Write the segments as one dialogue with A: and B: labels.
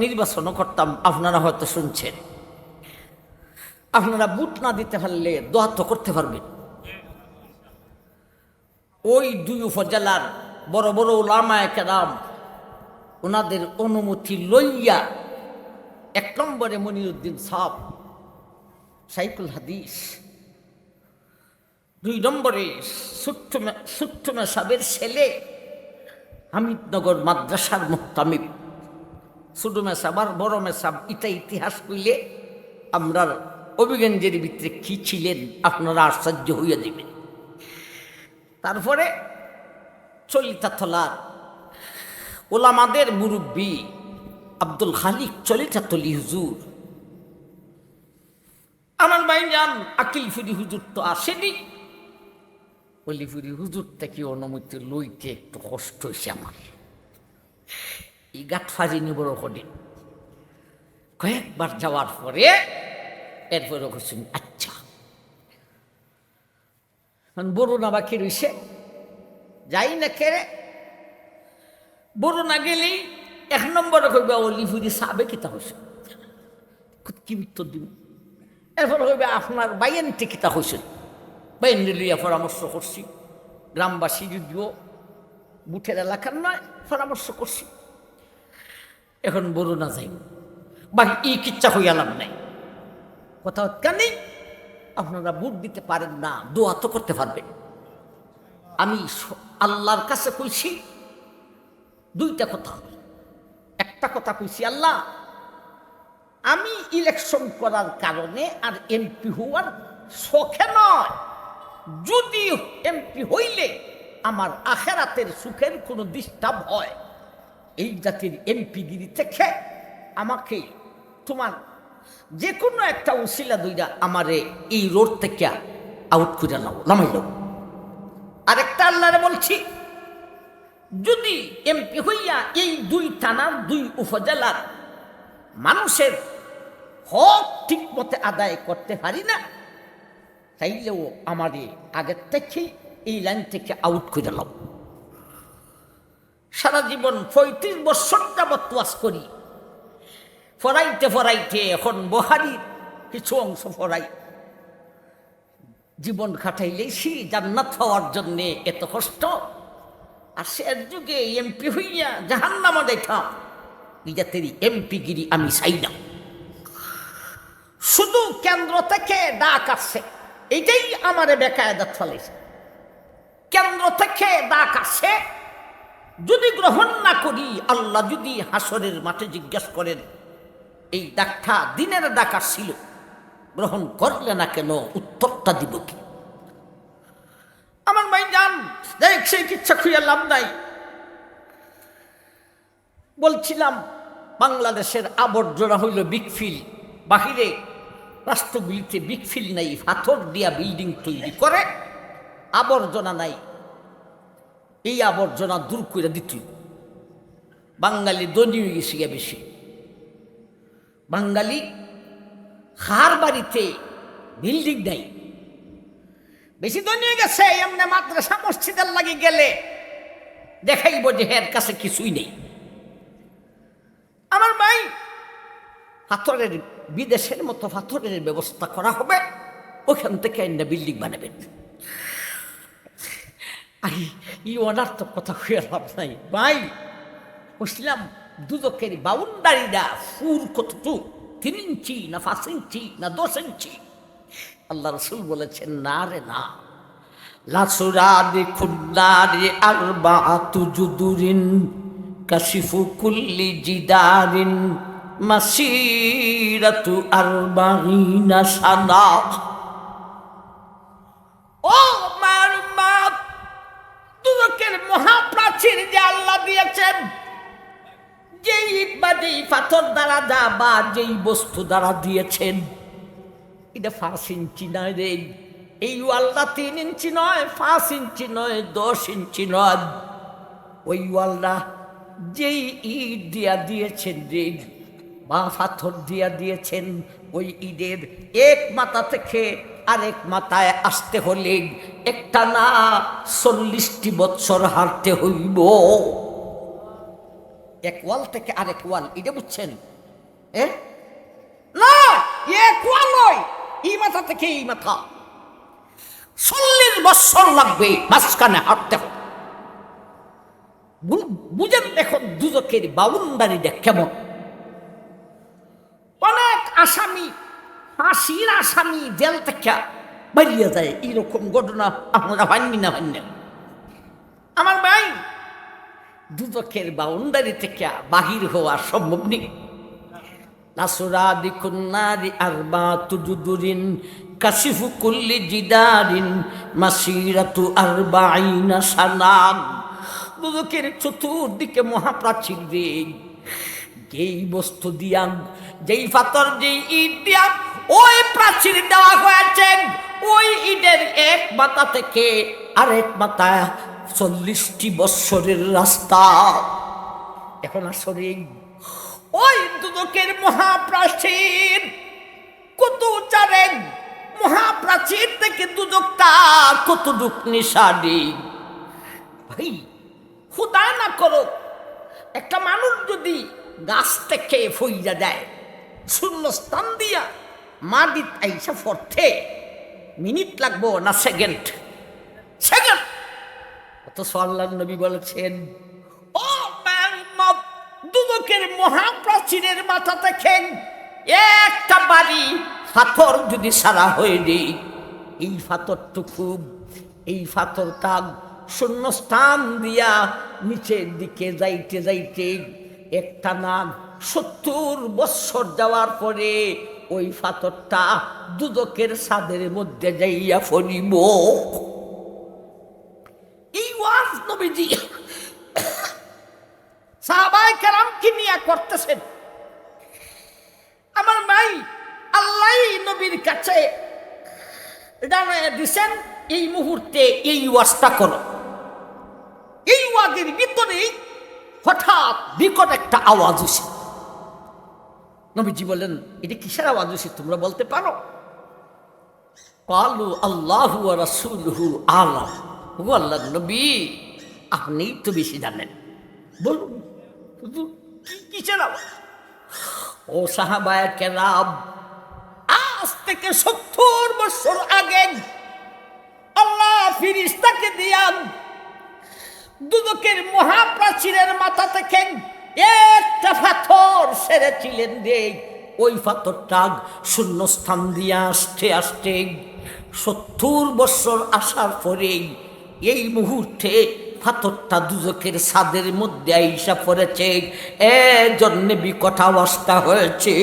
A: নির্বাচনও করতাম, আপনারা হয়তো শুনছেন। আপনারা বুট না দিতে পারলে দোয়া তো করতে পারবেন। ওই দুই উপজেলার বড় বড় উলামায়ে কেরাম ওনাদের অনুমতি লইয়া 1 নম্বরে মনিরুদ্দিন সাহেব শাইখুল হাদিস, 2 নম্বরে সুট্টুমা সাহেবের ছেলে হামিদনগর মাদ্রাসার মুহতামিম। ছোটো মেসাব আর বড় মেসাব এটা ইতিহাস কইলে আমরা অভিজ্ঞানের ভিতরে কি ছিলেন আপনারা আশ্চর্য হইয়া দিবেন। তারপরে চলিতাথলার ওলামাদের মুরব্বী আব্দুল খালিক চলিতাথলি হুজুর, আমার ভাইজান আকিলফুরি হুজুর তো আসেনি। অলিফুরি হুজুর থেকে অনুমতি লইতে একটু কষ্ট হয়েছে আমার। এই গাঠ ফাজিনি বড় কদিন কয়েকবার যাওয়ার পরে এরপরে বলছেন আচ্ছা বড় না বাকি রয়েছে যাই না কেড়ে বড় না গেলেই 1 নম্বরে কইবে অলিফুরি সাবে কিতা হয়েছে, কি উত্তর দিব। এরপরে কইবে আপনার বাইয়ানটি কিতা হয়েছে, বাইয়ানি লইয়া পরামর্শ করছি, গ্রামবাসী যদিও বুথের এলাকার নয় পরামর্শ করছি। এখন বড় না যাই বা ই কিচ্ছা হইয়া লাভ নাই, কথা নেই। আপনারা বুট দিতে পারেন না, দোয়া তো করতে পারবেন। আমি আল্লাহর কাছে কইছি 2টা কথা। একটা কথা কইছি, আল্লাহ আমি ইলেকশন করার কারণে আর এমপি হওয়ার শখে নয়, যদি এমপি হইলে আমার আখেরাতের সুখের কোনো ডিস্টার্ব হয়, এই জাতির এমপিগিরি থেকে আমাকে তোমার যে কোনো একটা উসিলা দইরা আমারে এই রোড থেকে আউট করে নামাইল। আরেকটা আল্লাহরে বলছি, যদি এমপি হইয়া এই 2 থানার 2 উপজেলার মানুষের হক ঠিক মতে আদায় করতে পারি না, তাইলেও আমারে আগের থেকে এই লাইন থেকে আউট করে নাও। সারা জীবন 35 বছর যাবত ওয়াজ করি, ফরাইতে ফরাইতে এখন বহারির কিছু অংশ ফরাই। জীবন খাটাইলেছি জান্নাত হওয়ার জন্যে এত কষ্ট, আর সে যুগে এমপি হইয়া জাহান্নামে দেখা এই জাতের এমপিগিরি আমি চাই না। শুধু কেন্দ্র থেকে ডাক আসছে, এইটাই আমারে বেকায়দাত ফেলেছে। কেন্দ্র থেকে ডাক আসে, যদি গ্রহণ না করি, আল্লাহ যদি হাসরের মাঠে জিজ্ঞাসা করেন এই ডাকটা দিনের ডাক আসছিল, গ্রহণ করলে না কেন, উত্তরটা দিব কি? আমার ভাই জান দেখ, সেই কিচ্ছা খুঁজে লাভ নাই। বলছিলাম বাংলাদেশের আবর্জনা হইল বিগফিল, বাহিরে রাষ্ট্রগুলিতে বিগফিল নাই, পাথর দিয়া বিল্ডিং তৈরি করে, আবর্জনা নাই। এই আবর্জনা দূর করে দিত। বাঙালি ধনী হয়ে গেছে বেশি, বাঙালি হার বাড়িতে বিল্ডিং নাই, বেশি ধনী হয়ে গেছে। এমনি মাদ্রাসা মসজিদের লাগে গেলে দেখাইব যে এর কাছে কিছুই নেই। আমার ভাই, পাথরের বিদেশের মতো পাথরের ব্যবস্থা করা হবে, ওখান থেকে একটা বিল্ডিং বানাবেন। এই অনার্থক কথা হয়ে লাভ নাই ভাই। বুঝলাম দুদকের বাউন্ডারিটা ফুল কতটুক, 3 ইঞ্চি না 5 ইঞ্চি না 10 ইঞ্চি? আল্লাহ রসুল বলেছেন না রে না, লাসুরাদি খুন্নারি আরবাআতু জুদুরিন কাশিফু কুল্লি জিদারিন মাসিরাতু 40 সানা। ও মার মা, দুদকের মহাপ্রাচীর যে আল্লাহ দিয়েছেন, যেই ইট বা যেই পাথর দ্বারা যা বা যেই বস্তু দ্বারা দিয়েছেন, এটা 5 ইঞ্চি নয় রে। এই ওয়ালটা 3 ইঞ্চি নয়, 5 ইঞ্চি নয়, 10 ইঞ্চি নয়। ওই ওয়ালটা যেই ইট দিয়া দিয়েছেন রে বা পাথর দিয়া দিয়েছেন, ওই ইটের এক মাথা থেকে আরেক মাথায় আসতে হলে একটা না 40টি বৎসর হাঁটতে হইব। এক ওয়াল থেকে আরেক ওয়াল, এটা বুঝছেন? না, এক ওয়াল নয়, এই মাথা থেকে এই মাথা 40 বছর লাগবে মাঝখানে হাঁটতে হবে। বুঝেন এখন দুজকের বাউন্ডারিটা কেমন। অনেক আসামি, ফাঁসির আসামি জেল থেকে বেরিয়ে যায়, এইরকম ঘটনা আপনারা ভাঙি না ভাঙেন? আমার ভাই, দুজকের বাউন্ডারি থেকে বাহির হওয়া সম্ভব নেই। নাসুরাদি কুন্নারি আরবাতু জুদুরিন কাশিফু কুল্লি জিদারিন মাসিরাতু আরবাইনা সানাম। দুজকের চতুর্দিকে মহাপ্রাচীর রে, যেই বস্তু দিয়া, যেই পাথর, যেই ইট দিয়া ওই প্রাচীর দেওয়া হয়েছে, ওই ইটের এক মাথা থেকে আরেক মাথা 40টি বৎসরের রাস্তা। এখন আসলে ওই দুদকের মহাপ্রাচীর কত জানেন? মহাপ্রাচীর থেকে দুদকটা কতটুক নিশানি ভাই। খুদা না করো, একটা মানুষ যদি গাছ থেকে ফইরা যায়, শূন্য স্থান দিয়া মাটিত আইসা পড়তে মিনিট লাগবো না সেকেন্ড? সেকেন্ড। অথচ আল্লাহর নবী বলেছেন, ও মুহাম্মদ, দুদকের মহাপ্রাচীরের মাথা থেকে একটা বাড়ি পাথর যদি সারা হয়ে দেই, এই পাথরটুকু, এই পাথরটা শূন্য স্থান দিয়া নিচের দিকে যাইতে যাইতে একটা না 70 বৎসর যাওয়ার পরে ওই পাথরটা দুদকের ছাদের মধ্যে যাইয়া পড়িব। এই ওয়াজ নবীজি সাহাবায়ে কেরামকে নিয়ে করতেছেন। আমার ভাই, আল্লাহ নবীর কাছে জানায়া দিছেন, এই মুহূর্তে এই ওয়াজটা করো। এই ওয়াজের ভিতরে হঠাৎ বিকট একটা আওয়াজ হয়েছে। নবীজি বলেন, এটা কিসের আওয়াজ হয়েছে তোমরা বলতে পারো? ক্বালু আল্লাহু ওয়া রাসূলুহু আ'লাম। ও আল্লাহর নবী, আপনিই তো বেশি জানেন, বলুন কিসের আওয়াজ? ও সাহাবায়ে কেরাম, আজ থেকে 70 বছর আগে আল্লাহ ফেরেশতাকে দিয়ান দুদকের মহাপ্রাচীরের মাথা থেকে একটা পাথর ছেড়েছিলেন রে। ওই পাথরটা শূন্যস্থান দিয়ে আসতে আসতে 70 বছর আসার পরে এই মুহূর্তে পাথরটা দুজকের ছাদের মধ্যে আইসা পড়েছে। এজন্যে বিকট আওয়াজটা হয়েছে।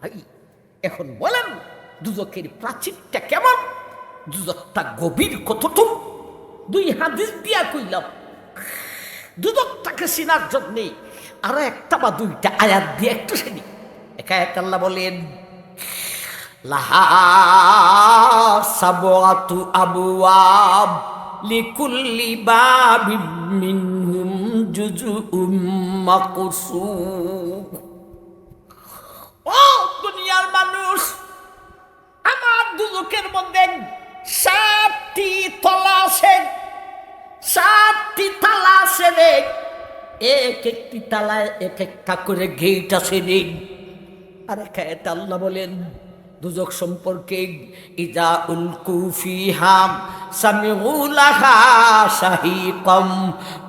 A: ভাই, এখন বলেন দুজকের প্রাচীরটা কেমন? দুজকটা গভীর কতটুকু? 2 হাদিস দিয়া কইলাম। দুদকটাকে চিনার জন্যে আরো একটা বা 2টা আয়াত দিয়ে একটু শুনি। এক আয়াত আল্লাহ বলেন, লাহা সাবআতু আবওয়াব লিকুল্লি বাবিন মিনহুম জুজউম মাকসুম। ও দুনিয়ার মানুষ, আমার দুদকের মধ্যে 7টি তলা আছে। 7টি তালা আছে রে। এক একটি তালায় এক একটা করে গেট আছে রে। আর এক আল্লাহ বলেন দুজক সম্পর্কে, ইজা উলকু ফিহা সামিউ লাহা শাহিকাম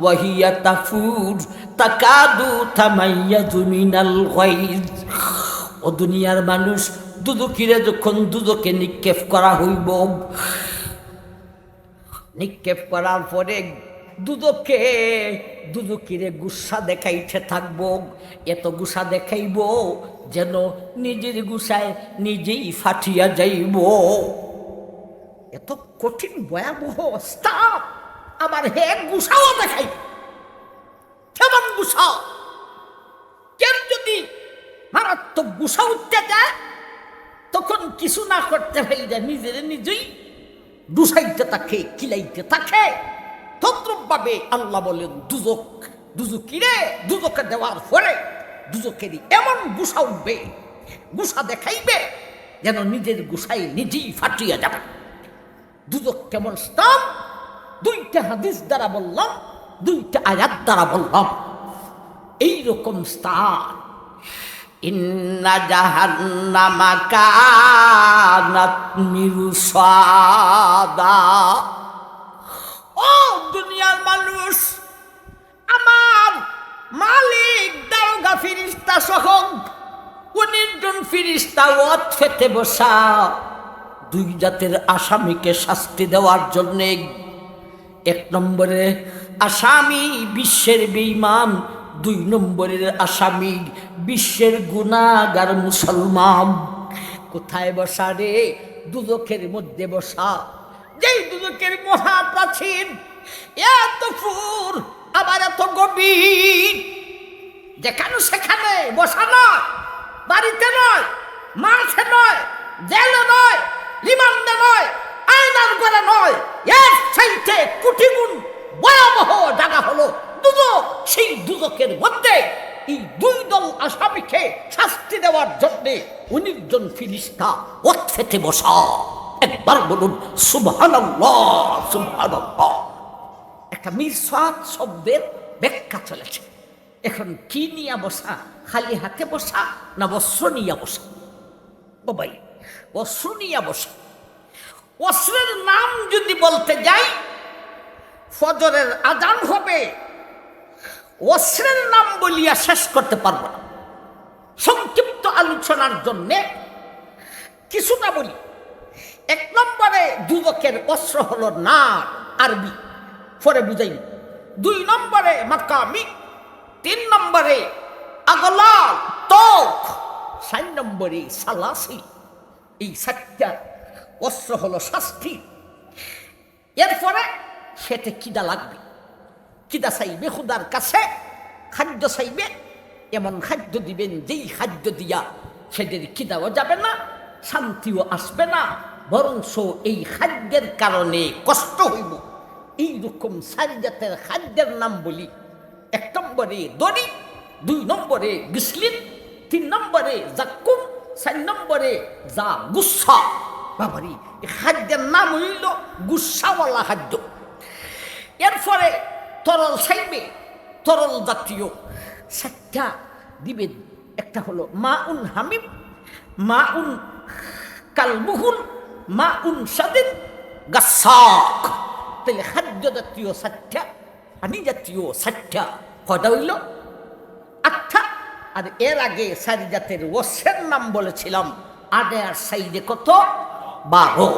A: ওয়া হিয়া তাফুর তাকাদু তামাইয়াজু মিনাল গায়জ। ও দুনিয়ার মানুষ, দুদকিরে যখন দুদকে নিক্ষেপ করা হইব, নিক্ষেপ করার পরে দুদকিরে গুসা দেখাইতে থাকব। এত গুসা দেখাইব যেন নিজের গুসায় নিজেই ফাটিয়া যাইব। এত কঠিন ভয়াবহ অবস্থা। আবার হে গুসাও দেখাই। কেমন গুসা? কেন যদি মারাত্মক গুসা উঠতে যায়, তখন কিছু না করতে পাইলে নিজের নিজেই দুসাইতে থাকে, কিলাইতে থাকে। তদ্রুপভাবে আল্লাহ বলেন দুজকিরে দুজকে দেওয়ার পরে দুজকেরই এমন গুসা উঠবে, গুসা দেখাইবে যেন নিজের গুসাই নিজেই ফাটিয়া যাবে। দুজক কেমন স্থান? 2টা হাদিস দ্বারা বললাম। দুইটা আয়াত দ্বারা বললাম। এইরকম স্থান, ইন্না জাহান্নামা কানাত মিরসাদা। ও দুনিয়ার মানুষ, আমার মালিক দারোগা ফিরিস্তা সহ 19 জন ফিরিস্তা ওয়াত ফেতে বসা দুই জাতের আসামিকে শাস্তি দেওয়ার জন্যে। 1 নম্বরে আসামি বিশ্বের বেঈমান, 2 নম্বরের আসামি বিশ্বের গুনাহগার মুসলমান। কোথায় বসা রে? দুজকের মধ্যে বসা। যেই দুজকের মহাপ্রাচীন এত ফুর, আবার এত গভীর, যেখানে সেখানে বসা নয়, বাড়িতে নয়, মাঠে নয়, জেলে নয়, রিমান্ডে নয়, আয়নার ঘরে নয়, এর চাইতে কোটি গুণ ভয়াবহ জায়গা হলো দুদক। সেই দুদকের মধ্যে এই 2 দল আসামিকে শাস্তি দেওয়ার জন্য 19 জন ফিরিস্তা ওয়াত ফেতে বসা। একবার বলুন সুবহানাল্লাহ, সুবহানাল্লাহ। একটা মিরসাদ শব্দের ব্যাখ্যা চলেছে। এখন কি নিয়ে বসা? খালি হাতে বসা না বস্ত্র নিয়ে বসা? ও ভাই, অস্ত্র নিয়ে বসা। অস্ত্রের নাম যদি বলতে যাই, ফজরের আজান হবে, অস্ত্রের নাম বলিয়া শেষ করতে পারবো না। সংক্ষিপ্ত আলোচনার জন্যে কিছুটা বলি। 1 নম্বরে দুদকের অস্ত্র হলো নার, আরবি, পরে বুঝাইনি। 2 নম্বরে মাকামি, 3 নম্বরে আগলাল, তোক, 4 নম্বরে সালাসি। এই 7টা অস্ত্র হলো শাস্তি। এরপরে সেতে কিদা লাগবে, কিদা চাইবে খুদার কাছে, খাদ্য চাইবে, এমন খাদ্য দিবেন যেই খাদ্য দিয়া সেদের কিদাও যাবে না, শান্তিও আসবে না, বরঞ্চ এই খাদ্যের কারণে কষ্ট হইব। এইরকম 4 জাতের খাদ্যের নাম বলি। 1 নম্বরে দড়ি, 2 নম্বরে গিসলিন, 3 নম্বরে জাক্কুম, 4 নম্বরে যা গুসা। বাবারি, এই খাদ্যের নাম হইল গুসাওয়ালা খাদ্য। এরপরে তরল চাইবে, তরল জাতীয় 7টা দিবেন। একটা হলো মাউন হামিম, মাউন কালমুহুল, মাউন সাদিদ, গাসাক। তাহলে খাদ্য জাতীয় 7টা, পানি জাতীয় 7টা, কয়টা হইল? 8টা। আর এর আগে 4 জাতের ওয়াসের নাম বলেছিলাম, আগে আর সাইডে কত? 12।